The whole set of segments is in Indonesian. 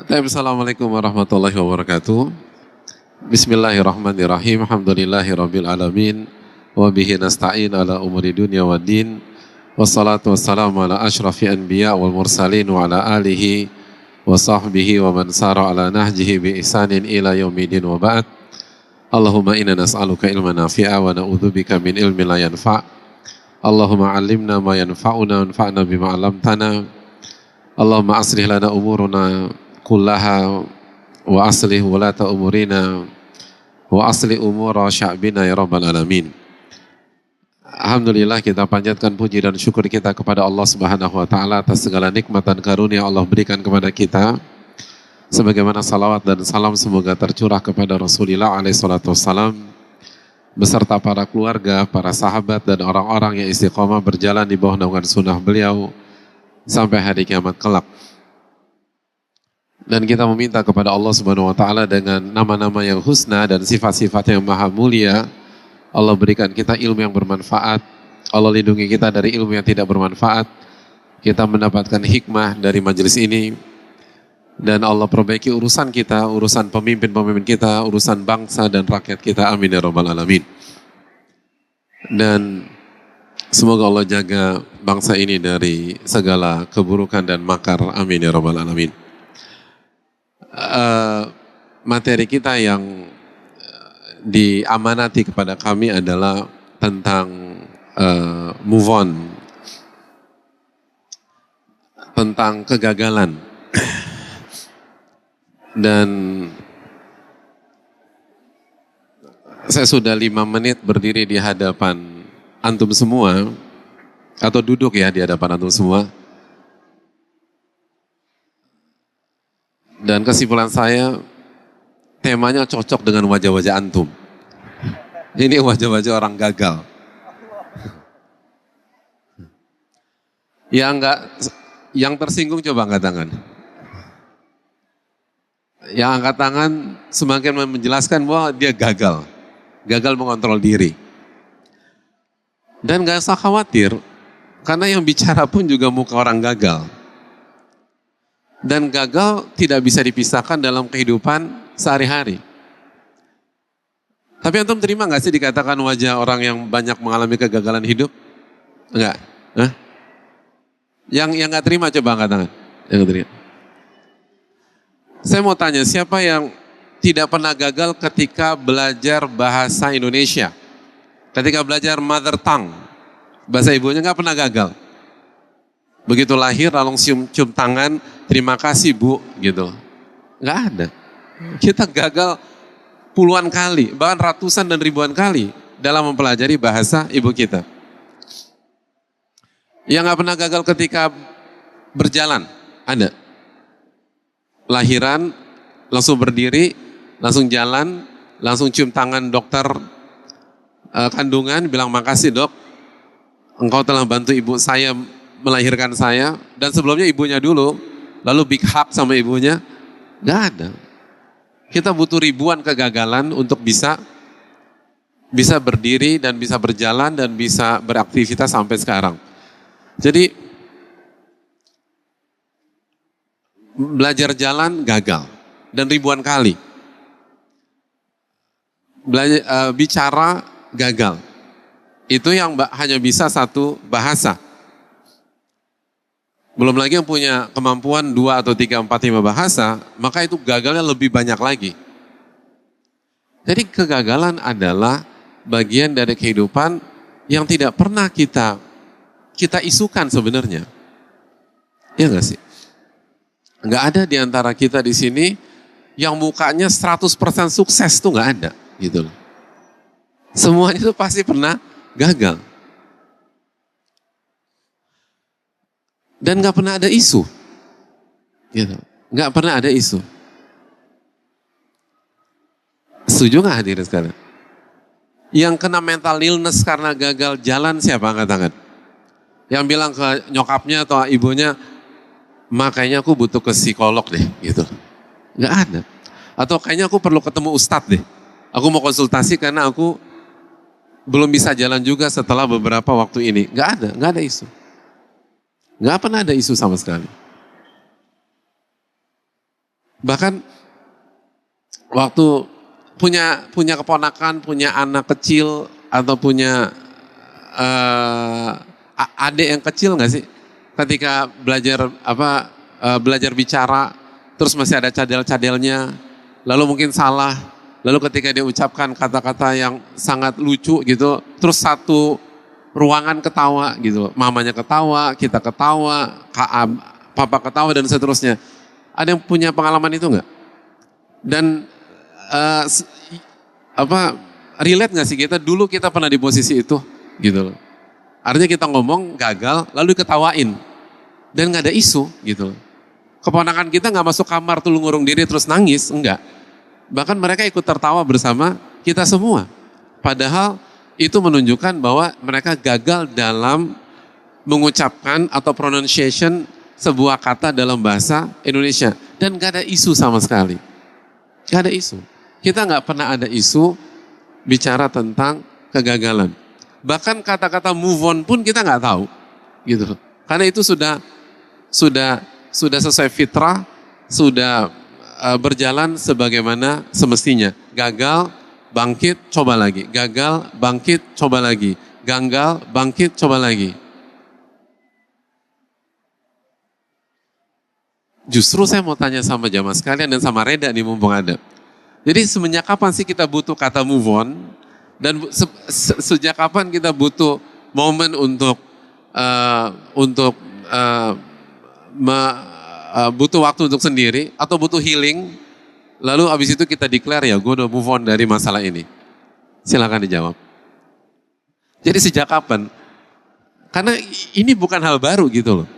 Assalamualaikum warahmatullahi wabarakatuh. Bismillahirrahmanirrahim. Alhamdulillahirabbil alamin. Wa bihi nasta'in ala umuri dunya waddin. Wassalatu wassalamu ala asyrafil anbiya wal mursalin wa ala alihi wa sahbihi wa man sara ala nahjihi bi ihsanin ila yaumidin wa ba'd. Allahumma inna nas'aluka ilman nafi'a wa na'udzubika min ilmin la yanfa'. Allahumma 'allimna ma yanfa'una wanfa'na bima 'allamtana. Allahumma aslih lana umuruna kullaha wa aslih wulata umurina wa aslih umura sya'bina ya rabbal alamin. Alhamdulillah, kita panjatkan puji dan syukur kita kepada Allah Subhanahu wa taala atas segala nikmat dan karunia Allah berikan kepada kita. Sebagaimana salawat dan salam semoga tercurah kepada Rasulullah alaihi salatu wassalam beserta para keluarga, para sahabat dan orang-orang yang istiqomah berjalan di bawah naungan sunnah beliau sampai hari kiamat kelak. Dan kita meminta kepada Allah Subhanahu wa taala dengan nama-nama yang husna dan sifat-sifat yang maha mulia, Allah berikan kita ilmu yang bermanfaat, Allah lindungi kita dari ilmu yang tidak bermanfaat, kita mendapatkan hikmah dari majelis ini, dan Allah perbaiki urusan kita, urusan pemimpin-pemimpin kita, urusan bangsa dan rakyat kita, amin ya rabbal alamin. Dan semoga Allah jaga bangsa ini dari segala keburukan dan makar, amin ya rabbal alamin. Materi kita yang diamanati kepada kami adalah tentang move on, tentang kegagalan. Dan saya sudah 5 menit berdiri di hadapan antum semua, atau duduk ya di hadapan antum semua. Dan kesimpulan saya, temanya cocok dengan wajah-wajah antum. Ini wajah-wajah orang gagal. Yang tersinggung coba angkat tangan. Yang angkat tangan semakin menjelaskan bahwa dia gagal. Gagal mengontrol diri. Dan gak usah khawatir, karena yang bicara pun juga muka orang gagal. Dan gagal tidak bisa dipisahkan dalam kehidupan sehari-hari. Tapi antum terima gak sih dikatakan wajah orang yang banyak mengalami kegagalan hidup? Enggak? Hah? Yang gak terima coba angkat tangan. Yang gak terima. Saya mau tanya, siapa yang tidak pernah gagal ketika belajar bahasa Indonesia? Ketika belajar mother tongue, bahasa ibunya gak pernah gagal. Begitu lahir langsung cium tangan, terima kasih Bu, gitu. Nggak ada. Kita gagal puluhan kali, bahkan ratusan dan ribuan kali dalam mempelajari bahasa ibu kita. Yang nggak pernah gagal ketika berjalan, ada. Lahiran, langsung berdiri, langsung jalan, langsung cium tangan dokter kandungan, bilang makasih dok, engkau telah bantu ibu saya melahirkan saya, dan sebelumnya ibunya dulu, lalu big hug sama ibunya, gak ada. Kita butuh ribuan kegagalan untuk bisa berdiri dan bisa berjalan dan bisa beraktivitas sampai sekarang. Jadi belajar jalan gagal dan ribuan kali. Bicara gagal. Itu yang hanya bisa satu bahasa. Belum lagi yang punya kemampuan 2 atau 3, 4, 5 bahasa, maka itu gagalnya lebih banyak lagi. Jadi kegagalan adalah bagian dari kehidupan yang tidak pernah kita isukan sebenarnya. Iya nggak sih? Nggak ada di antara kita di sini yang mukanya 100% sukses, tuh nggak ada. Gitu loh. Semuanya itu pasti pernah gagal. Dan gak pernah ada isu. Gitu. Gak pernah ada isu. Setuju gak hadirin sekalian? Yang kena mental illness karena gagal jalan siapa angkat tangan? Yang bilang ke nyokapnya atau ibunya, makanya aku butuh ke psikolog deh. Gitu. Gak ada. Atau kayaknya aku perlu ketemu ustadz deh. Aku mau konsultasi karena aku belum bisa jalan juga setelah beberapa waktu ini. Gak ada isu. Gak pernah ada isu sama sekali. Bahkan waktu punya keponakan, punya anak kecil atau punya adik yang kecil nggak sih? Ketika belajar bicara, terus masih ada cadel-cadelnya, lalu mungkin salah, lalu ketika dia ucapkan kata-kata yang sangat lucu gitu, terus satu ruangan ketawa gitu, mamanya ketawa, kita ketawa, papa ketawa dan seterusnya. Ada yang punya pengalaman itu nggak? Dan relate nggak sih kita dulu kita pernah di posisi itu gitu loh. Artinya kita ngomong gagal lalu diketawain dan nggak ada isu gitu loh. Keponakan kita nggak masuk kamar tuh ngurung diri terus nangis, enggak. Bahkan mereka ikut tertawa bersama kita semua. Padahal itu menunjukkan bahwa mereka gagal dalam mengucapkan atau pronunciation sebuah kata dalam bahasa Indonesia. Dan gak ada isu sama sekali. Gak ada isu. Kita gak pernah ada isu bicara tentang kegagalan. Bahkan kata-kata move on pun kita gak tahu. Gitu. Karena itu sudah sesuai fitrah, sudah berjalan sebagaimana semestinya. Gagal, bangkit, coba lagi. Gagal, bangkit, coba lagi. Gagal, bangkit, coba lagi. Justru saya mau tanya sama jamaah sekalian dan sama Reda nih mumpung ada. Jadi semenjak kapan sih kita butuh kata move on? Dan sejak kapan kita butuh momen untuk butuh waktu untuk sendiri atau butuh healing? Lalu abis itu kita declare ya gue udah move on dari masalah ini. Silakan dijawab. Jadi sejak kapan? Karena ini bukan hal baru gitu loh.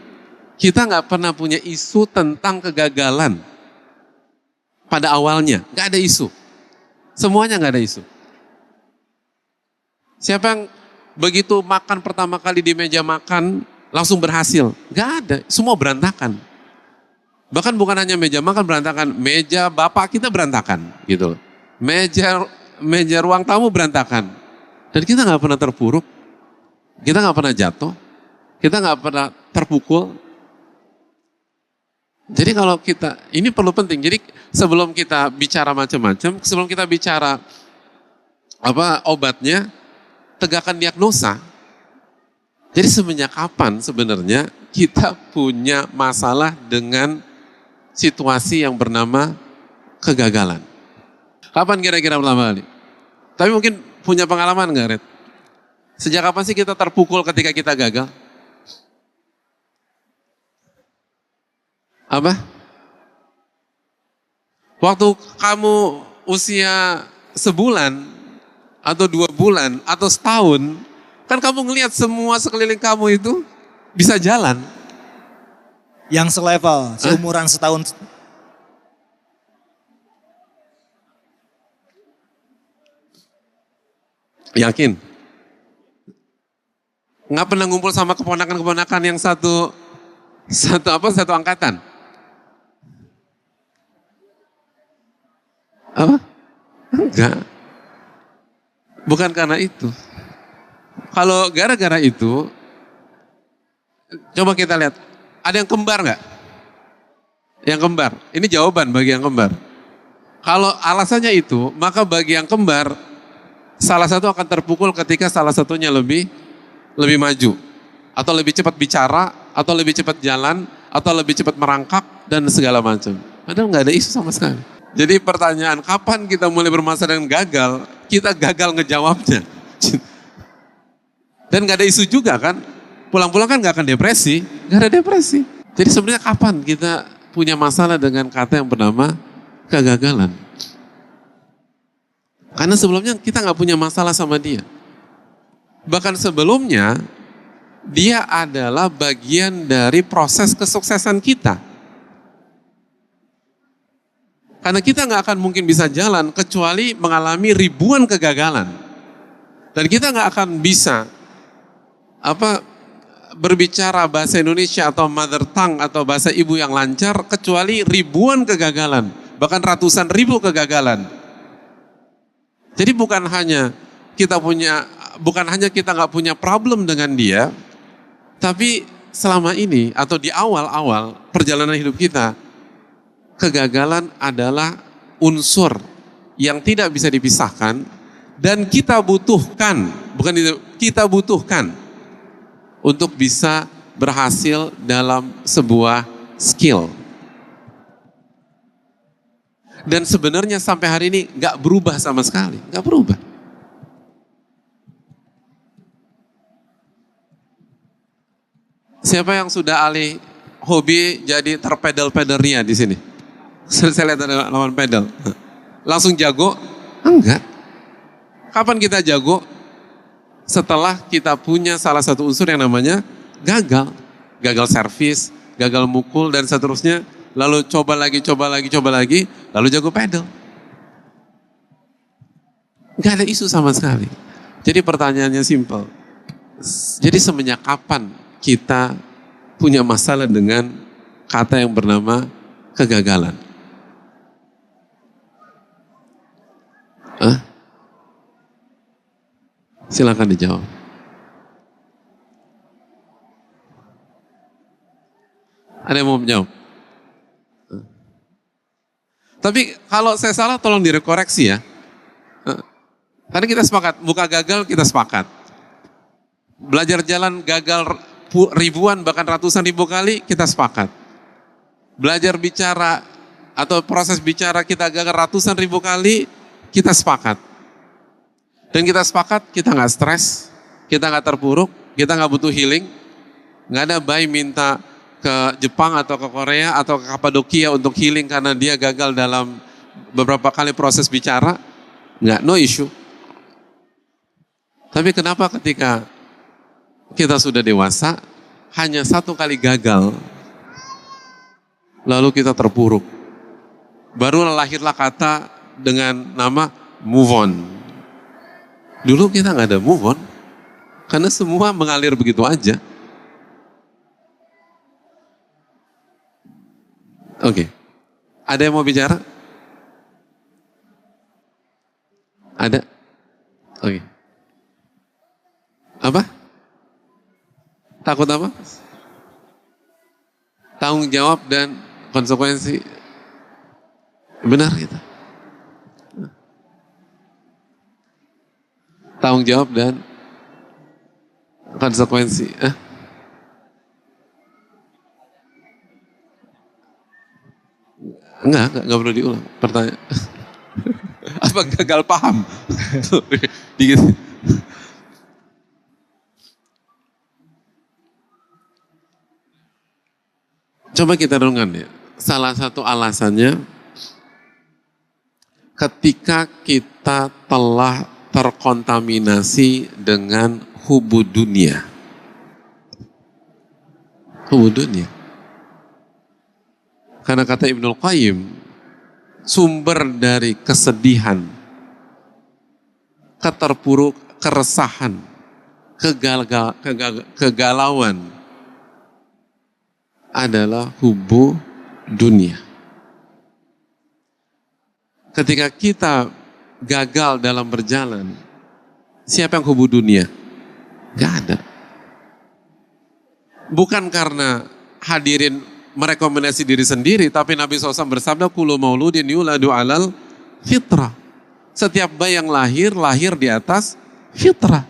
Kita nggak pernah punya isu tentang kegagalan pada awalnya, nggak ada isu. Semuanya nggak ada isu. Siapa yang begitu makan pertama kali di meja makan langsung berhasil? Nggak ada, semua berantakan. Bahkan bukan hanya meja makan berantakan, meja bapak kita berantakan, gitu. Meja ruang tamu berantakan. Dan kita nggak pernah terpuruk, kita nggak pernah jatuh, kita nggak pernah terpukul. Jadi kalau kita, ini perlu penting. Jadi sebelum kita bicara macam-macam, sebelum kita bicara obatnya, tegakkan diagnosa. Jadi semenjak kapan sebenarnya kita punya masalah dengan situasi yang bernama kegagalan? Kapan kira-kira pertama kali? Tapi mungkin punya pengalaman nggak, Red? Sejak kapan sih kita terpukul ketika kita gagal? Apa? Waktu kamu usia sebulan atau 2 bulan atau setahun, kan kamu ngelihat semua sekeliling kamu itu bisa jalan. Yang selevel, seumuran setahun. Yakin? Nggak pernah ngumpul sama keponakan-keponakan yang satu angkatan? Apa? Enggak. Bukan karena itu. Kalau gara-gara itu, coba kita lihat, ada yang kembar nggak? Yang kembar, ini jawaban bagi yang kembar. Kalau alasannya itu, maka bagi yang kembar, salah satu akan terpukul ketika salah satunya lebih maju. Atau lebih cepat bicara, atau lebih cepat jalan, atau lebih cepat merangkak, dan segala macam. Padahal nggak ada isu sama sekali. Jadi pertanyaan, kapan kita mulai bermasalah dengan gagal, kita gagal ngejawabnya. Dan gak ada isu juga kan, pulang-pulang kan gak akan depresi, gak ada depresi. Jadi sebenarnya kapan kita punya masalah dengan kata yang bernama kegagalan? Karena sebelumnya kita gak punya masalah sama dia. Bahkan sebelumnya, dia adalah bagian dari proses kesuksesan kita. Karena kita nggak akan mungkin bisa jalan kecuali mengalami ribuan kegagalan. Dan kita nggak akan bisa berbicara bahasa Indonesia atau mother tongue atau bahasa ibu yang lancar kecuali ribuan kegagalan, bahkan ratusan ribu kegagalan. Jadi bukan hanya kita nggak punya problem dengan dia, tapi selama ini atau di awal-awal perjalanan hidup kita, kegagalan adalah unsur yang tidak bisa dipisahkan dan kita butuhkan, bukan itu, kita butuhkan untuk bisa berhasil dalam sebuah skill. Dan sebenarnya sampai hari ini nggak berubah sama sekali, nggak berubah. Siapa yang sudah alih hobi jadi terpedal-pedalnya di sini? Saya lihat ada lawan pedal. Langsung jago? Enggak. Kapan kita jago? Setelah kita punya salah satu unsur yang namanya gagal. Gagal servis, gagal mukul, dan seterusnya. Lalu coba lagi, lalu jago pedal. Enggak ada isu sama sekali. Jadi pertanyaannya simpel. Jadi semenjak kapan kita punya masalah dengan kata yang bernama kegagalan? Silakan dijawab. Ada yang mau menjawab? Tapi kalau saya salah tolong direkoreksi ya. Tadi kita sepakat, buka gagal kita sepakat. Belajar jalan gagal ribuan bahkan ratusan ribu kali kita sepakat. Belajar bicara atau proses bicara kita gagal ratusan ribu kali kita sepakat. Dan kita sepakat kita nggak stres, kita nggak terpuruk, kita nggak butuh healing. Nggak ada bayi minta ke Jepang atau ke Korea atau ke Kapadokia untuk healing karena dia gagal dalam beberapa kali proses bicara. Nggak, no issue. Tapi kenapa ketika kita sudah dewasa, hanya satu kali gagal, lalu kita terpuruk. Baru lahirlah kata dengan nama move on. Dulu kita nggak ada move on, karena semua mengalir begitu aja. Oke, ada yang mau bicara? Ada? Oke. Apa? Takut apa? Tanggung jawab dan konsekuensi. Benar gitu. Tanggung jawab dan konsekuensi. Enggak perlu diulang pertanyaan. Apa gagal paham? Dikit. Coba kita renungkan ya. Salah satu alasannya ketika kita telah terkontaminasi dengan hubu dunia. Hubu dunia. Karena kata Ibnul Qayyim, sumber dari kesedihan, keterpuruk, keresahan, kegalauan adalah hubu dunia. Ketika kita gagal dalam berjalan, siapa yang hubu dunia? Gak ada. Bukan karena hadirin merekomendasi diri sendiri, tapi Nabi SAW bersabda, kullu mauludin yuladu alal fitrah. Setiap bayi yang lahir di atas fitrah.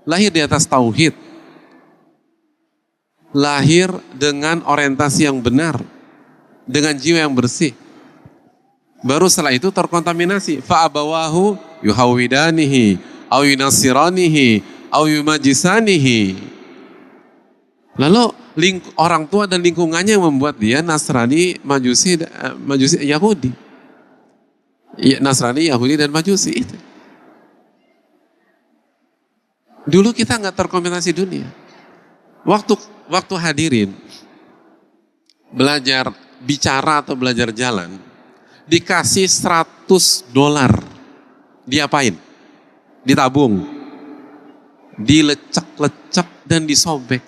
Lahir di atas tauhid. Lahir dengan orientasi yang benar, dengan jiwa yang bersih. Baru setelah itu terkontaminasi. Fa'abawahu yuhawidanihi, au yunasiranihi, au yumajisanihi. Lalu orang tua dan lingkungannya yang membuat dia Nasrani, Majusi, Yahudi. Nasrani, Yahudi, dan Majusi itu. Dulu kita nggak terkontaminasi dunia. Waktu hadirin belajar bicara atau belajar jalan, dikasih $100, diapain? Ditabung, dilecek-lecek dan disobek.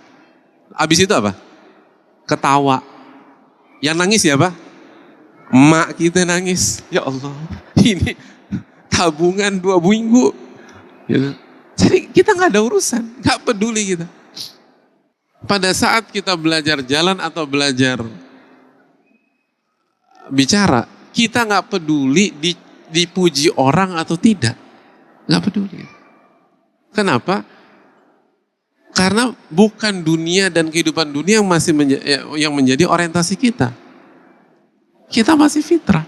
Habis itu apa? Ketawa. Yang nangis siapa? Emak kita nangis. Ya Allah, ini tabungan 2 minggu. Ya. Jadi kita nggak ada urusan, nggak peduli kita. Pada saat kita belajar jalan atau belajar bicara, kita nggak peduli dipuji orang atau tidak, nggak peduli. Kenapa? Karena bukan dunia dan kehidupan dunia yang menjadi orientasi kita. Kita masih fitrah.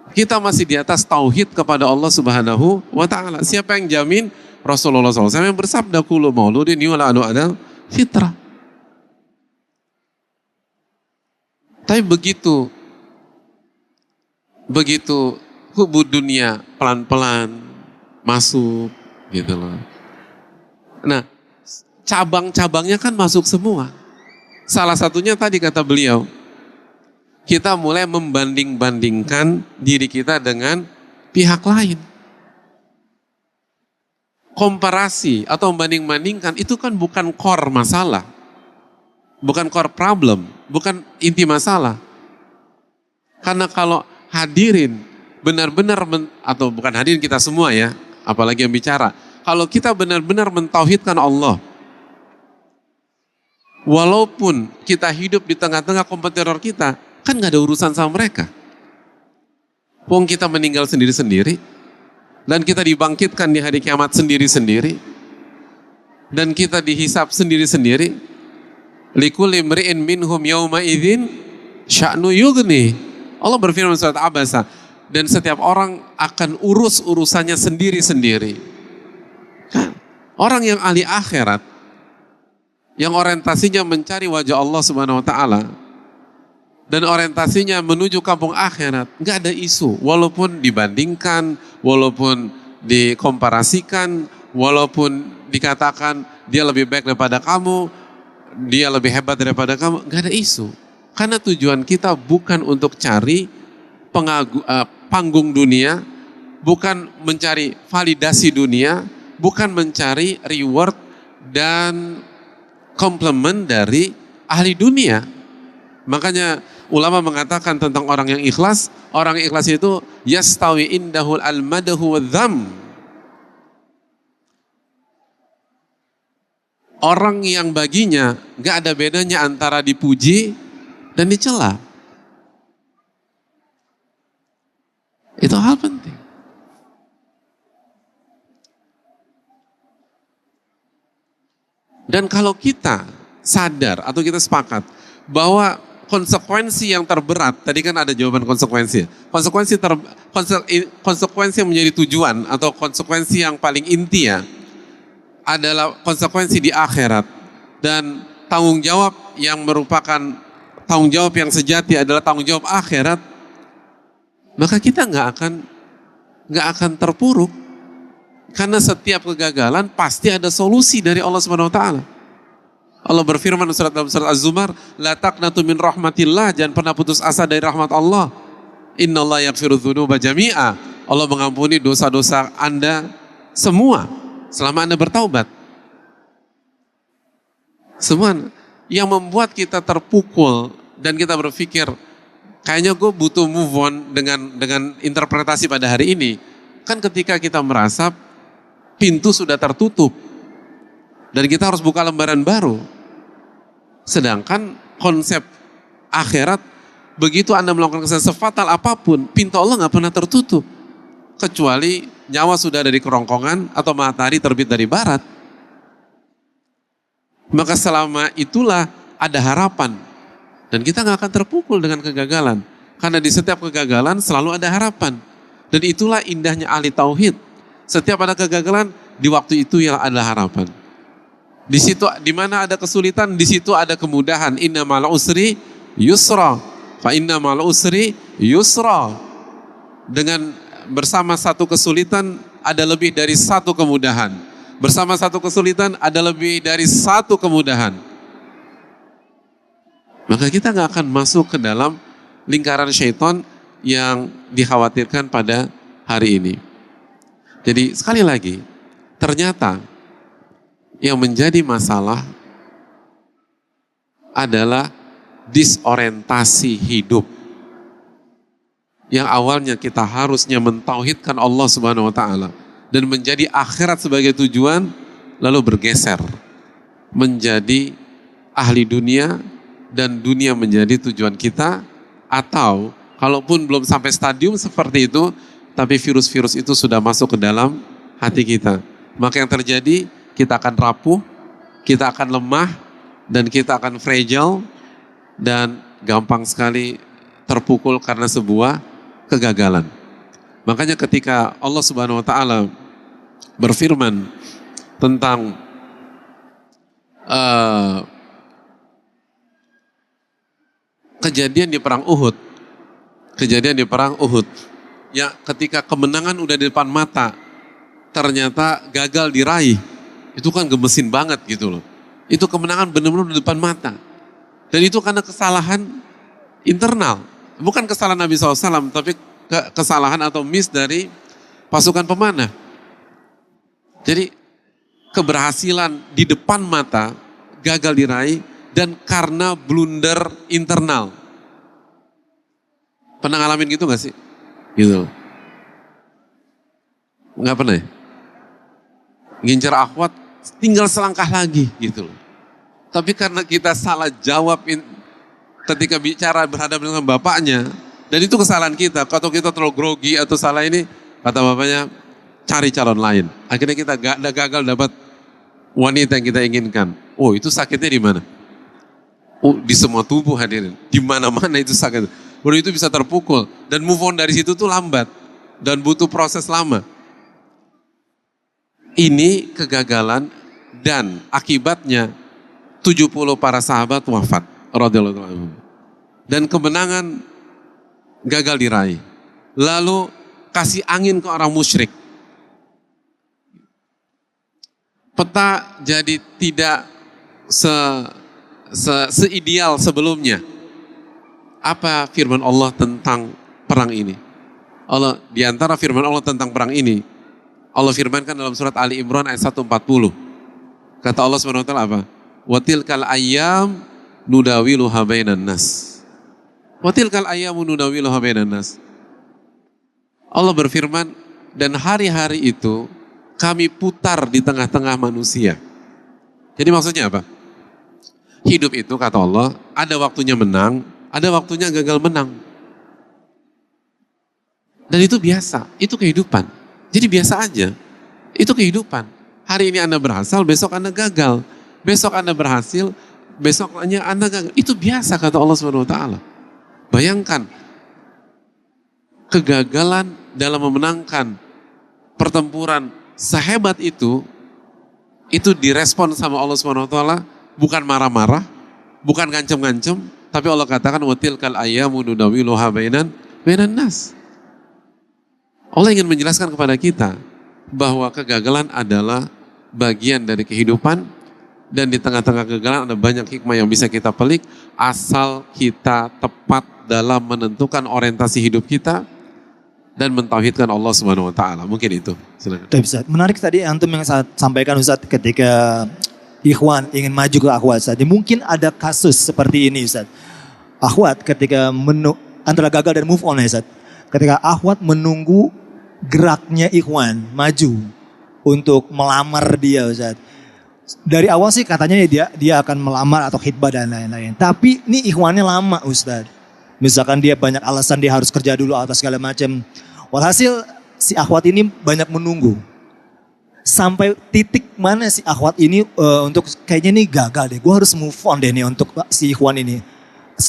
Kita masih di atas tauhid kepada Allah Subhanahu wa taala. Siapa yang jamin? Rasulullah SAW yang bersabda, kullu mauludin yuladu ala fitrah. Tapi begitu hubud dunia pelan-pelan masuk gitu loh. Nah, cabang-cabangnya kan masuk semua. Salah satunya tadi kata beliau, kita mulai membanding-bandingkan diri kita dengan pihak lain. Komparasi atau membanding-bandingkan itu kan bukan core masalah. Bukan core problem, bukan inti masalah. Karena kalau hadirin benar-benar atau bukan hadirin kita semua ya, apalagi yang bicara. Kalau kita benar-benar mentauhidkan Allah, walaupun kita hidup di tengah-tengah kompetitor kita, kan gak ada urusan sama mereka. Wong kita meninggal sendiri-sendiri, dan kita dibangkitkan di hari kiamat sendiri-sendiri, dan kita dihisap sendiri-sendiri. Likulli mri'in minhum yawma idzin sya'nu yughni. Allah berfirman surat Abasa, dan setiap orang akan urus urusannya sendiri-sendiri. Kan? Orang yang ahli akhirat, yang orientasinya mencari wajah Allah Subhanahu wa taala dan orientasinya menuju kampung akhirat, nggak ada isu, walaupun dibandingkan, walaupun dikomparasikan, walaupun dikatakan dia lebih baik daripada kamu, dia lebih hebat daripada kamu, nggak ada isu. Karena tujuan kita bukan untuk cari panggung dunia, bukan mencari validasi dunia, bukan mencari reward dan komplement dari ahli dunia. Makanya ulama mengatakan tentang orang yang ikhlas itu yastawi indahul al-madahu wadh-dham. Orang yang baginya gak ada bedanya antara dipuji dan dicela. Itu hal penting. Dan kalau kita sadar atau kita sepakat bahwa konsekuensi yang terberat, tadi kan ada jawaban konsekuensi. Konsekuensi yang menjadi tujuan atau konsekuensi yang paling inti ya, adalah konsekuensi di akhirat, dan tanggung jawab yang merupakan tanggung jawab yang sejati adalah tanggung jawab akhirat, maka kita nggak akan terpuruk, karena setiap kegagalan pasti ada solusi dari Allah Subhanahu Wa Taala. Allah berfirman dalam surat Az-Zumar, la taqnatu min rahmatillah, jangan pernah putus asa dari rahmat Allah. Innallaha yaghfiru dzunuba jami'a. Allah mengampuni dosa-dosa Anda semua selama Anda bertaubat. Semua yang membuat kita terpukul dan kita berpikir kayaknya gue butuh move on dengan interpretasi pada hari ini, kan ketika kita merasa pintu sudah tertutup dan kita harus buka lembaran baru. Sedangkan konsep akhirat, begitu Anda melakukan kesalahan sefatal apapun, pintu Allah gak pernah tertutup, kecuali nyawa sudah ada di kerongkongan atau matahari terbit dari barat. Maka selama itulah ada harapan, dan kita gak akan terpukul dengan kegagalan, karena di setiap kegagalan selalu ada harapan. Dan itulah indahnya ahli tauhid. Setiap ada kegagalan, di waktu itu yang ada harapan. Di situ, di mana ada kesulitan, di situ ada kemudahan. Inna ma'al usri yusra, fa inna ma'al usri yusra. Dengan bersama satu kesulitan ada lebih dari satu kemudahan. Bersama satu kesulitan ada lebih dari satu kemudahan. Maka kita gak akan masuk ke dalam lingkaran syaitan yang dikhawatirkan pada hari ini. Jadi sekali lagi, ternyata yang menjadi masalah adalah disorientasi hidup. Yang awalnya kita harusnya mentauhidkan Allah Subhanahu wa taala dan menjadi akhirat sebagai tujuan, lalu bergeser menjadi ahli dunia dan dunia menjadi tujuan kita, Atau kalaupun belum sampai stadium seperti itu, tapi virus-virus itu sudah masuk ke dalam hati kita. Maka yang terjadi, kita akan rapuh, kita akan lemah, dan kita akan fragile, dan gampang sekali terpukul karena sebuah kegagalan. Makanya ketika Allah Subhanahu wa Ta'ala berfirman tentang kejadian di perang Uhud, ya ketika kemenangan udah di depan mata, ternyata gagal diraih, itu kan gemesin banget gitu loh. Itu kemenangan benar-benar di depan mata, dan itu karena kesalahan internal, bukan kesalahan Nabi SAW, tapi kesalahan atau miss dari pasukan pemanah. Jadi keberhasilan di depan mata gagal diraih dan karena blunder internal. Pernah ngalamin gitu gak sih? Gitu. Nggak pernah ya? Ngincer akhwat tinggal selangkah lagi gitu loh. Tapi karena kita salah jawab ketika bicara berhadapan dengan bapaknya, dan itu kesalahan kita. Atau kita terlalu grogi atau salah ini, kata bapaknya, cari calon lain. Akhirnya kita gagal dapat wanita yang kita inginkan. Oh, itu sakitnya di mana? Oh, di semua tubuh hadirin. Di mana-mana itu sakit. Baru itu bisa terpukul. Dan move on dari situ tuh lambat. Dan butuh proses lama. Ini kegagalan dan akibatnya 70 para sahabat wafat. Radhiyallahu anhum. Dan kemenangan gagal diraih. Lalu kasih angin ke orang musyrik. Peta jadi tidak seideal sebelumnya. Apa firman Allah tentang perang ini? Allah, di antara firman Allah tentang perang ini, Allah firmankan dalam surat Ali Imran ayat 140. Kata Allah SWT apa? Watilkal ayyam nudawiluha bainan nas. Watilkal ayyamu nudawiluha bainan nas. Allah berfirman, dan hari-hari itu kami putar di tengah-tengah manusia. Jadi maksudnya apa? Hidup itu kata Allah, ada waktunya menang, ada waktunya gagal menang. Dan itu biasa, itu kehidupan. Jadi biasa aja, itu kehidupan. Hari ini Anda berhasil, besok Anda gagal. Besok Anda berhasil, besoknya Anda gagal. Itu biasa kata Allah SWT. Bayangkan, kegagalan dalam memenangkan pertempuran sehebat itu direspon sama Allah SWT, bukan marah-marah, bukan ngancem-ngancem, tapi Allah katakan watilkal ayyamu nudawiluha bainan nas. Allah ingin menjelaskan kepada kita bahwa kegagalan adalah bagian dari kehidupan, dan di tengah-tengah kegagalan ada banyak hikmah yang bisa kita pelik asal kita tepat dalam menentukan orientasi hidup kita dan mentauhidkan Allah Subhanahu wa Ta'ala. Mungkin itu. Silakan. Ustaz, menarik tadi antum yang sampaikan Ustaz ketika ikhwan ingin maju ke akhwat. Ustaz. Mungkin ada kasus seperti ini Ustaz. Akhwat ketika antara gagal dan move on ya Ustaz. Ketika akhwat menunggu geraknya ikhwan maju untuk melamar dia Ustaz. Dari awal sih katanya dia akan melamar atau khitbah dan lain-lain. Tapi ini ikhwannya lama Ustaz. Misalkan dia banyak alasan dia harus kerja dulu atau segala macam. Walhasil si akhwat ini banyak menunggu. Sampai titik mana si akhwat ini untuk kayaknya nih gagal deh. Gue harus move on deh nih untuk si ikhwan ini.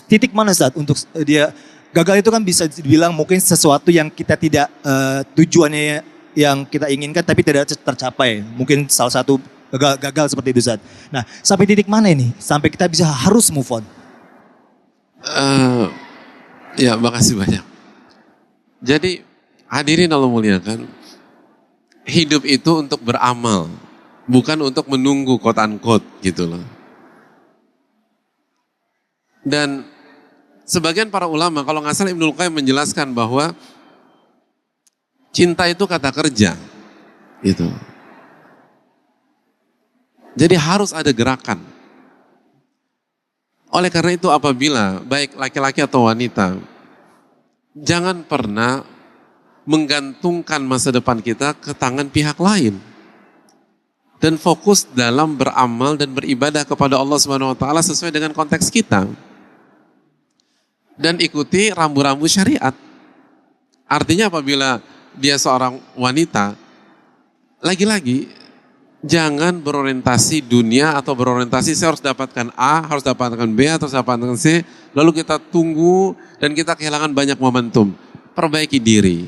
Titik mana saat untuk dia gagal itu kan bisa dibilang mungkin sesuatu yang kita tidak tujuannya yang kita inginkan tapi tidak tercapai. Mungkin salah satu gagal seperti itu Ustaz. Nah sampai titik mana ini? Sampai kita bisa harus move on. Ya makasih banyak. Jadi hadirin Allah muliakan, hidup itu untuk beramal, bukan untuk menunggu quote unquote gitu loh. Dan sebagian para ulama, kalau nggak salah Ibnul Qayyim menjelaskan bahwa cinta itu kata kerja, gitu. Jadi harus ada gerakan. Oleh karena itu apabila baik laki-laki atau wanita, jangan pernah menggantungkan masa depan kita ke tangan pihak lain. Dan fokus dalam beramal dan beribadah kepada Allah Subhanahu wa Ta'ala sesuai dengan konteks kita. dan ikuti rambu-rambu syariat. Artinya apabila dia seorang wanita, lagi-lagi jangan berorientasi dunia atau berorientasi saya harus dapatkan A, harus dapatkan B, atau harus dapatkan C, lalu kita tunggu dan kita kehilangan banyak momentum. Perbaiki diri.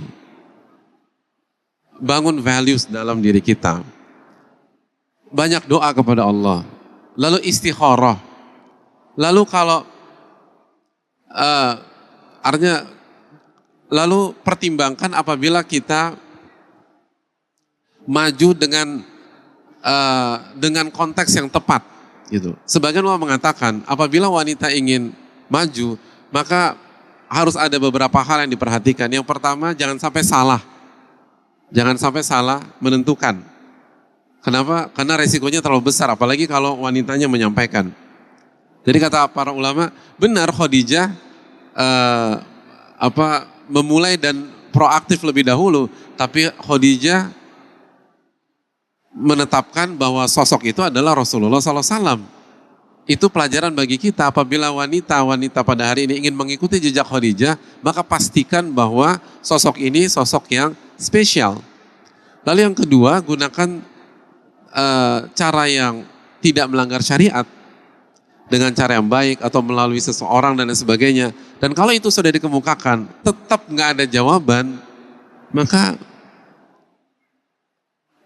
Bangun values dalam diri kita. Banyak doa kepada Allah. Lalu istikharah. Lalu kalau artinya lalu pertimbangkan apabila kita maju dengan konteks yang tepat gitu. Sebagian ulama mengatakan apabila wanita ingin maju maka harus ada beberapa hal yang diperhatikan. Yang pertama, jangan sampai salah. Jangan sampai salah menentukan. Kenapa? Karena resikonya terlalu besar, apalagi kalau wanitanya menyampaikan. Jadi kata para ulama, benar Khadijah memulai dan proaktif lebih dahulu, tapi Khadijah menetapkan bahwa sosok itu adalah Rasulullah SAW. Itu pelajaran bagi kita apabila wanita-wanita pada hari ini ingin mengikuti jejak Khadijah, maka pastikan bahwa sosok ini sosok yang spesial. Lalu yang kedua, gunakan cara yang tidak melanggar syariat dengan cara yang baik atau melalui seseorang dan lain sebagainya. Dan kalau itu sudah dikemukakan, tetap nggak ada jawaban, maka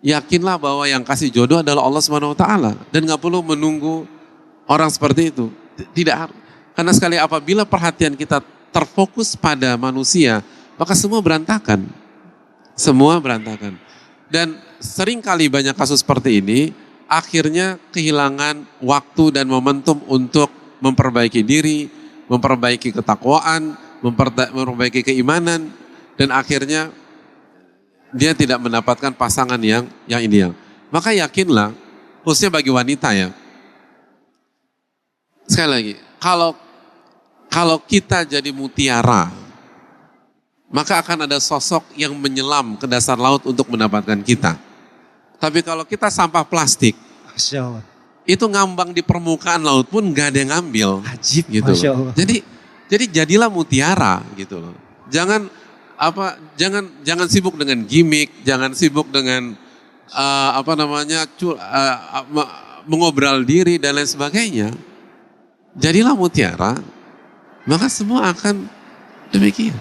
yakinlah bahwa yang kasih jodoh adalah Allah Subhanahu Wa Taala dan nggak perlu menunggu orang seperti itu. Tidak harus. Karena sekali apabila perhatian kita terfokus pada manusia, maka semua berantakan. Semua berantakan. Dan sering kali banyak kasus seperti ini, akhirnya kehilangan waktu dan momentum untuk memperbaiki diri, memperbaiki ketakwaan, memperbaiki keimanan, dan akhirnya dia tidak mendapatkan pasangan yang ideal. Maka yakinlah, khususnya bagi wanita ya, sekali lagi, kalau kita jadi mutiara, maka akan ada sosok yang menyelam ke dasar laut untuk mendapatkan kita. Tapi kalau kita sampah plastik, Masya Allah. Itu ngambang di permukaan laut pun gak ada yang ngambil. Ajib, gitu Masya loh. Allah. Jadi jadilah mutiara gitu loh. Jangan sibuk dengan gimmick, jangan sibuk dengan mengobral diri dan lain sebagainya. Jadilah mutiara, maka semua akan demikian.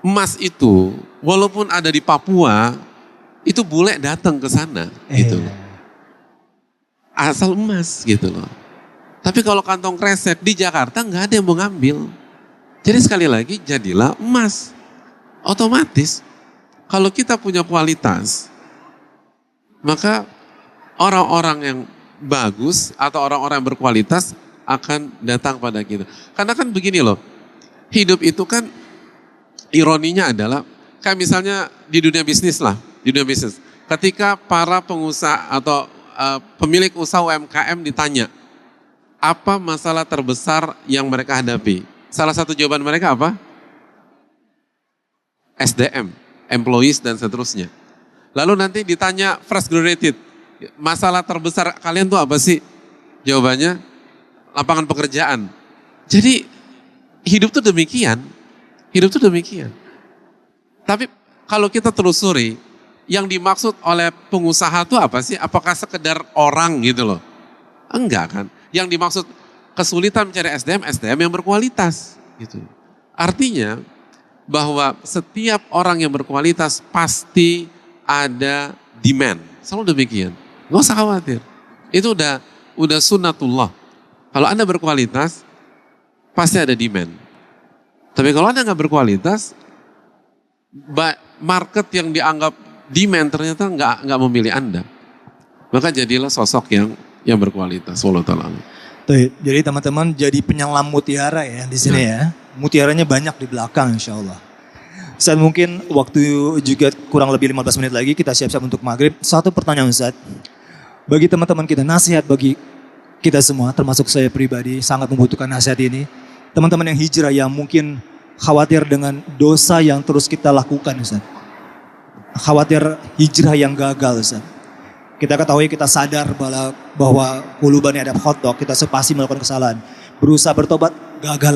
Emas itu, walaupun ada di Papua, itu bule datang ke sana, gitu. Asal emas, gitu loh. Tapi kalau kantong kresek di Jakarta nggak ada yang mau ngambil. Jadi sekali lagi, jadilah emas. Otomatis, kalau kita punya kualitas, maka orang-orang yang bagus atau orang-orang yang berkualitas akan datang pada kita. Karena kan begini loh, hidup itu kan ironinya adalah, kayak misalnya di dunia bisnis lah, di dunia bisnis. Ketika para pengusaha atau pemilik usaha UMKM ditanya, apa masalah terbesar yang mereka hadapi? Salah satu jawaban mereka apa? SDM, employees dan seterusnya. Lalu nanti ditanya fresh graduated, masalah terbesar kalian tuh apa sih? Jawabannya, lapangan pekerjaan. Jadi hidup tuh demikian. Hidup itu demikian. Tapi kalau kita telusuri, yang dimaksud oleh pengusaha itu apa sih? Apakah sekedar orang gitu loh? Enggak kan. Yang dimaksud kesulitan mencari SDM yang berkualitas gitu. Artinya bahwa setiap orang yang berkualitas pasti ada demand. Selalu demikian. Nggak usah khawatir. Itu udah sunnatullah. Kalau Anda berkualitas, pasti ada demand. Tapi kalau Anda nggak berkualitas, market yang dianggap demand ternyata nggak memilih Anda. Maka jadilah sosok yang berkualitas. Wallahu ta'ala. Jadi teman-teman jadi penyelam mutiara ya di sini ya. Mutiaranya banyak di belakang insya Allah. Ustaz mungkin waktu juga kurang lebih 15 menit lagi kita siap-siap untuk maghrib. Satu pertanyaan Ustaz. Bagi teman-teman kita, nasihat bagi kita semua termasuk saya pribadi sangat membutuhkan nasihat ini. Teman-teman yang hijrah yang mungkin khawatir dengan dosa yang terus kita lakukan Ustaz. Khawatir hijrah yang gagal Ustaz. Kita ketahui, kita sadar bahwa kulubannya ada khotok, kita sepasti melakukan kesalahan. Berusaha bertobat, gagal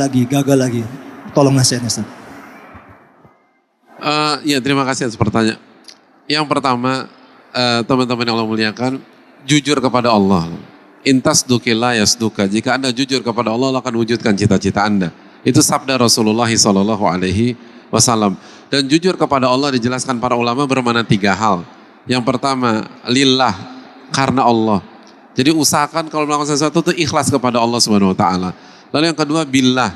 lagi. Tolong nasihatnya Ustaz. Ya terima kasih atas pertanyaan. Yang pertama, teman-teman yang Allah muliakan, jujur kepada Allah. Intas dukila yasduka. Jika Anda jujur kepada Allah, Allah akan wujudkan cita-cita Anda. Itu sabda Rasulullah SAW. Dan jujur kepada Allah dijelaskan para ulama bermakna 3 hal. Yang pertama, lillah, karena Allah. Jadi usahakan kalau melakukan sesuatu itu ikhlas kepada Allah Subhanahu wa taala. Lalu yang kedua, billah.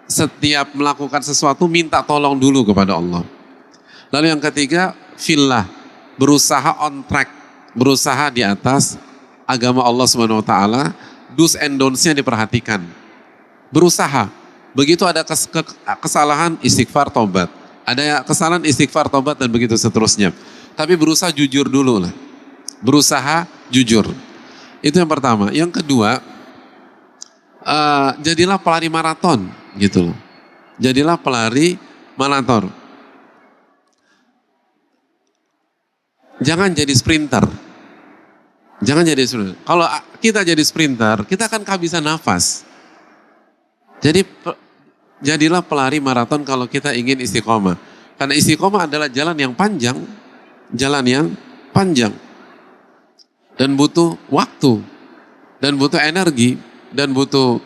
Setiap melakukan sesuatu minta tolong dulu kepada Allah. Lalu yang ketiga, fillah. Berusaha on track, berusaha di atas agama Allah Subhanahu wa taala, do's and don'ts-nya diperhatikan. Berusaha. Begitu ada kesalahan, istighfar, tobat. Ada kesalahan, istighfar, tobat, dan begitu seterusnya. Tapi berusaha jujur dulu lah. Berusaha jujur. Itu yang pertama. Yang kedua, jadilah pelari maraton gitu loh. Jadilah pelari maraton. Jangan jadi sprinter. Jangan jadi sprinter. Kalau kita jadi sprinter, kita akan kehabisan nafas. Jadi jadilah pelari maraton kalau kita ingin istiqomah. Karena istiqomah adalah jalan yang panjang. Jalan yang panjang. Dan butuh waktu. Dan butuh energi. Dan butuh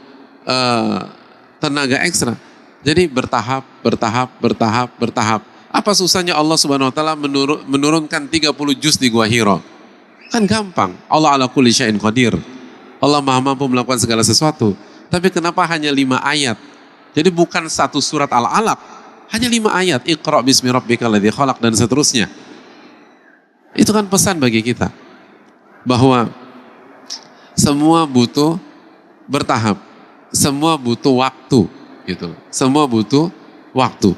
tenaga ekstra. Jadi bertahap. Apa susahnya Allah Subhanahu wa taala menurunkan 30 juz di Gua Hiro? Kan gampang. Allah ala kulli syai'in qadir. Allah Maha mampu melakukan segala sesuatu. Tapi kenapa hanya 5 ayat? Jadi bukan satu surat Al-Alaq, hanya 5 ayat. Iqra bismi rabbikal ladzi khalaq dan seterusnya. Itu kan pesan bagi kita bahwa semua butuh bertahap. Semua butuh waktu gitu. Semua butuh waktu.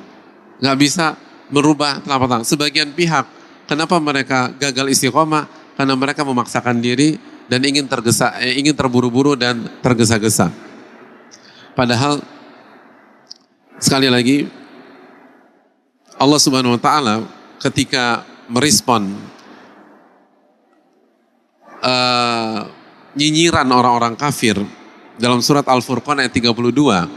Nggak bisa merubah telapak tangan. Sebagian pihak, kenapa mereka gagal istiqomah? Karena mereka memaksakan diri dan ingin terburu-buru dan tergesa-gesa. Padahal sekali lagi Allah Subhanahu wa taala ketika merespon nyinyiran orang-orang kafir dalam surat Al-Furqan ayat 32,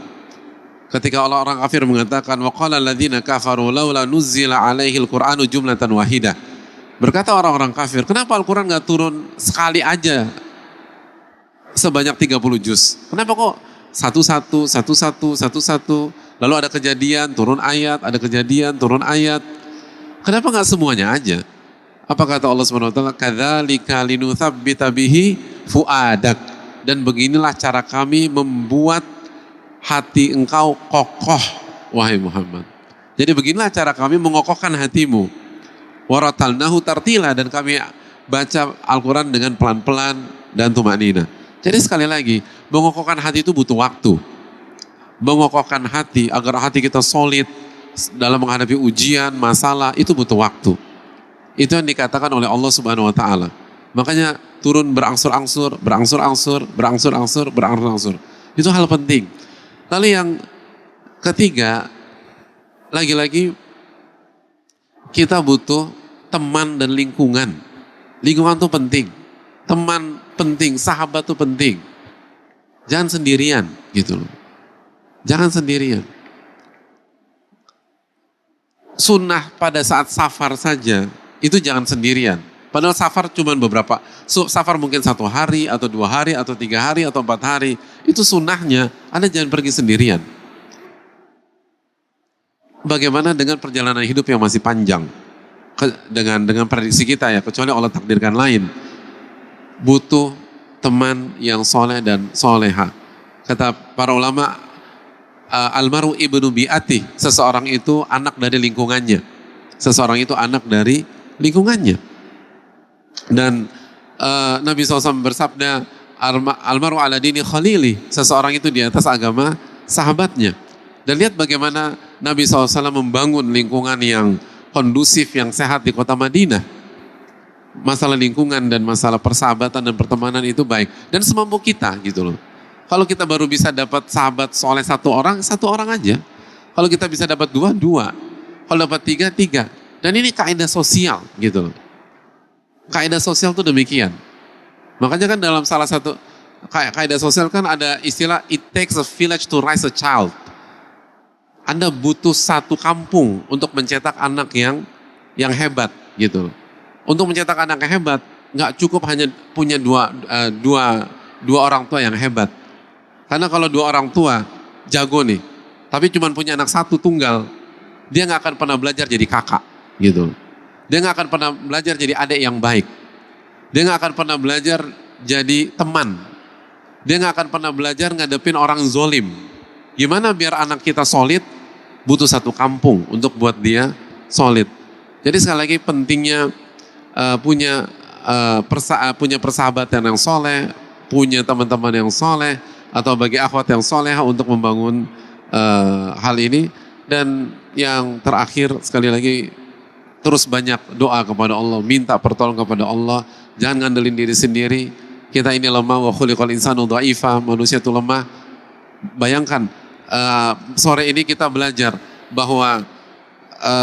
ketika orang-orang kafir mengatakan waqala alladziina kafaru laula nuzzila 'alaihil qur'anu jumlatan wahidah. Berkata orang-orang kafir, kenapa Al-Quran gak turun sekali aja sebanyak 30 juz? Kenapa kok satu-satu, lalu ada kejadian, turun ayat, ada kejadian, turun ayat. Kenapa gak semuanya aja? Apa kata Allah SWT? Kadzalika linutsabbita bihi fuadak. Dan beginilah cara kami membuat hati engkau kokoh, wahai Muhammad. Jadi beginilah cara kami mengokohkan hatimu. Waratalnahu tartila, dan kami baca Al-Quran dengan pelan-pelan dan tumanina. Jadi sekali lagi, mengokohkan hati itu butuh waktu. Mengokohkan hati agar hati kita solid dalam menghadapi ujian, masalah, itu butuh waktu. Itu yang dikatakan oleh Allah Subhanahu wa taala. Makanya turun berangsur-angsur. Itu hal penting. Lalu yang ketiga, lagi-lagi kita butuh teman dan lingkungan. Lingkungan itu penting. Teman penting, sahabat itu penting. Jangan sendirian gitu loh. Jangan sendirian. Sunnah pada saat safar saja itu jangan sendirian. Padahal safar cuma beberapa. Safar mungkin 1 hari atau 2 hari atau 3 hari atau 4 hari. Itu sunnahnya. Anda jangan pergi sendirian. Bagaimana dengan perjalanan hidup yang masih panjang? Dengan prediksi kita ya, kecuali Allah takdirkan lain. Butuh teman yang soleh dan soleha. Kata para ulama, almaru ibnu bi'ati, seseorang itu anak dari lingkungannya. Seseorang itu anak dari lingkungannya. Dan Nabi SAW bersabda, almaru ala dini khalili, seseorang itu di atas agama sahabatnya. Dan lihat bagaimana Nabi SAW membangun lingkungan yang kondusif, yang sehat di kota Madinah. Masalah lingkungan dan masalah persahabatan dan pertemanan itu baik. Dan semampu kita gitu loh. Kalau kita baru bisa dapat sahabat soleh 1 orang, 1 orang aja. Kalau kita bisa dapat 2, 2. Kalau dapat 3, 3. Dan ini kaidah sosial gitu loh. Kaidah sosial itu demikian. Makanya kan dalam salah satu kaidah sosial kan ada istilah it takes a village to raise a child. Anda butuh satu kampung untuk mencetak anak yang hebat gitu. Untuk mencetak anak yang hebat, nggak cukup hanya punya dua orang tua yang hebat. Karena kalau dua orang tua jago nih, tapi cuma punya anak satu tunggal, dia nggak akan pernah belajar jadi kakak gitu. Dia nggak akan pernah belajar jadi adik yang baik. Dia nggak akan pernah belajar jadi teman. Dia nggak akan pernah belajar ngadepin orang zolim. Gimana biar anak kita solid? Butuh satu kampung untuk buat dia solid. Jadi sekali lagi pentingnya punya persahabatan yang soleh, punya teman-teman yang soleh, atau bagi akhwat yang soleh untuk membangun hal ini. Dan yang terakhir sekali lagi, terus banyak doa kepada Allah, minta pertolongan kepada Allah, jangan ngandelin diri sendiri. Kita ini lemah, wa khuliqal insanu dha'ifa, manusia itu lemah. Bayangkan sore ini kita belajar bahwa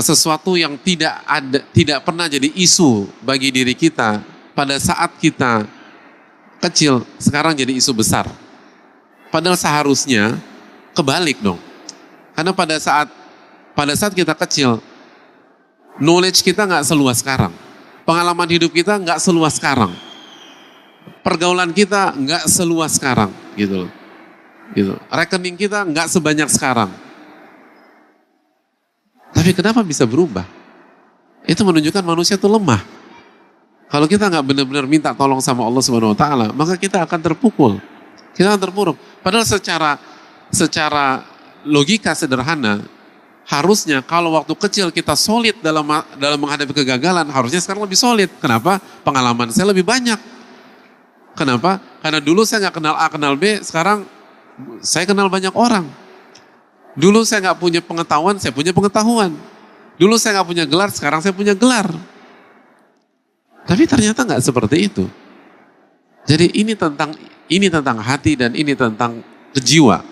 sesuatu yang tidak pernah jadi isu bagi diri kita pada saat kita kecil, sekarang jadi isu besar. Padahal seharusnya kebalik dong. Karena pada saat kita kecil, knowledge kita nggak seluas sekarang. Pengalaman hidup kita nggak seluas sekarang. Pergaulan kita nggak seluas sekarang, gitu loh. Gitu. Rekening kita nggak sebanyak sekarang. Tapi kenapa bisa berubah? Itu menunjukkan manusia itu lemah. Kalau kita nggak benar-benar minta tolong sama Allah Subhanahu Wa Taala, maka kita akan terpukul. Kita akan terpuruk. Padahal secara logika sederhana, harusnya kalau waktu kecil kita solid dalam menghadapi kegagalan, harusnya sekarang lebih solid. Kenapa? Pengalaman saya lebih banyak. Kenapa? Karena dulu saya nggak kenal A, kenal B, sekarang saya kenal banyak orang. Dulu saya nggak punya pengetahuan, saya punya pengetahuan. Dulu saya nggak punya gelar, sekarang saya punya gelar. Tapi ternyata nggak seperti itu. Jadi ini tentang hati dan ini tentang jiwa.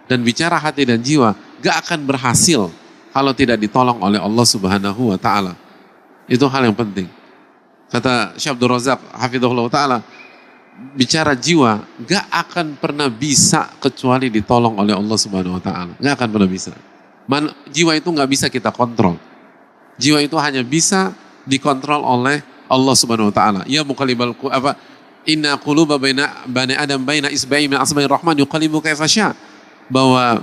Dan bicara hati dan jiwa, gak akan berhasil kalau tidak ditolong oleh Allah Subhanahu Wa Taala. Itu hal yang penting. Kata Syekh Abdul Razak hafizahullah taala, bicara jiwa gak akan pernah bisa kecuali ditolong oleh Allah Subhanahu Wa Taala. Gak akan pernah bisa. Jiwa itu gak bisa kita kontrol. Jiwa itu hanya bisa dikontrol oleh Allah Subhanahu Wa Taala. Ya muqallibal inna quluba bani adam baina isba'i min asba'ir rahman yuqallibu kaifa syaa. Bahwa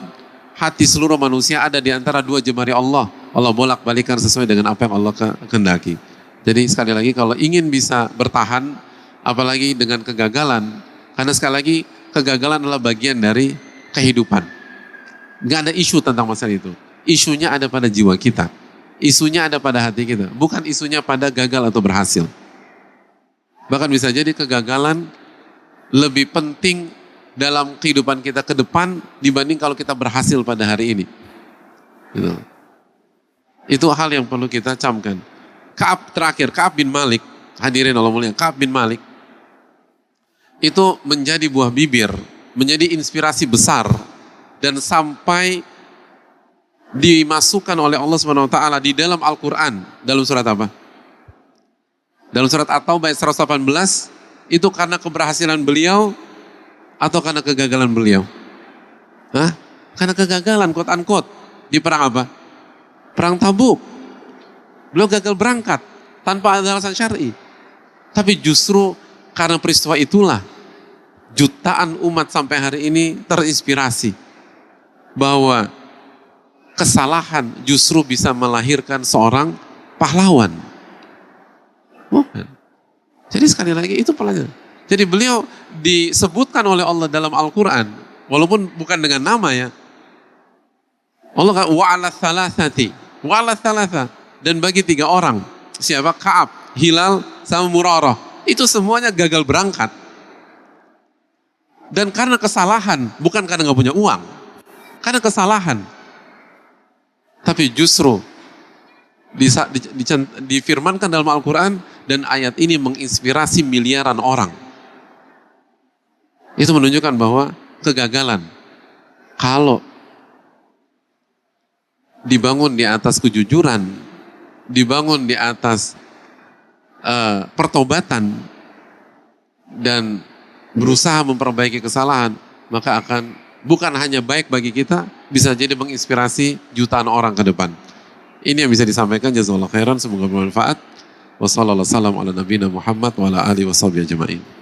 hati seluruh manusia ada di antara dua jemari Allah. Allah bolak-balikan sesuai dengan apa yang Allah kehendaki. Jadi sekali lagi kalau ingin bisa bertahan, apalagi dengan kegagalan, karena sekali lagi kegagalan adalah bagian dari kehidupan. Gak ada isu tentang masalah itu. Isunya ada pada jiwa kita. Isunya ada pada hati kita. Bukan isunya pada gagal atau berhasil. Bahkan bisa jadi kegagalan lebih penting dalam kehidupan kita ke depan dibanding kalau kita berhasil pada hari ini. Gitu. Itu hal yang perlu kita camkan. Ka'ab bin Malik, hadirin Allah mulia, Ka'ab bin Malik itu menjadi buah bibir, menjadi inspirasi besar dan sampai dimasukkan oleh Allah Subhanahu Wa Taala di dalam Al-Quran. Dalam surat apa? Dalam surat At-Taubah ayat 118, itu karena keberhasilan beliau atau karena kegagalan beliau? Hah? Karena kegagalan, quote unquote. Di perang apa? Perang Tabuk. Beliau gagal berangkat tanpa ada alasan syar'i. Tapi justru karena peristiwa itulah jutaan umat sampai hari ini terinspirasi bahwa kesalahan justru bisa melahirkan seorang pahlawan. Bukan. Jadi sekali lagi itu pelajaran. Jadi beliau disebutkan oleh Allah dalam Al-Quran, walaupun bukan dengan nama ya. Allah kata wa'ala thalatha, dan bagi 3 orang. Siapa? Ka'ab, Hilal, sama Murarah. Itu semuanya gagal berangkat. Dan karena kesalahan, bukan karena gak punya uang. Karena kesalahan. Tapi justru difirmankan dalam Al-Quran, dan ayat ini menginspirasi miliaran orang. Itu menunjukkan bahwa kegagalan kalau dibangun di atas kejujuran, dibangun di atas pertobatan dan berusaha memperbaiki kesalahan, maka akan bukan hanya baik bagi kita, bisa jadi menginspirasi jutaan orang ke depan. Ini yang bisa disampaikan. Jazakallahu khairan, semoga bermanfaat. Wassalamualaikum warahmatullahi wabarakatuh.